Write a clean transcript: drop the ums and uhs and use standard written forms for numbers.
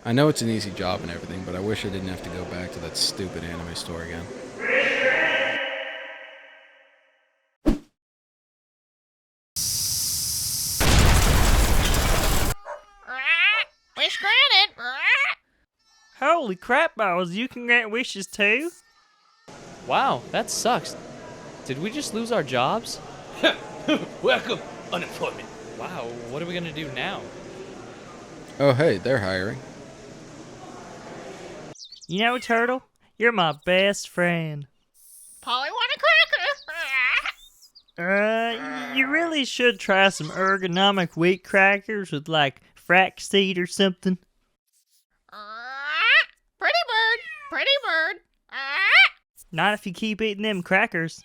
I know it's an easy job and everything, but I wish I didn't have to go back to that stupid anime store again. Wish granted. Holy crap balls, you can grant wishes too? Wow, that sucks. Did we just lose our jobs? Welcome, unemployment. Wow, what are we gonna do now? Oh hey, they're hiring. You know, Turtle, you're my best friend. Polly want a cracker. You really should try some ergonomic wheat crackers with like flaxseed or something. Pretty bird. Pretty bird. Not if you keep eating them crackers.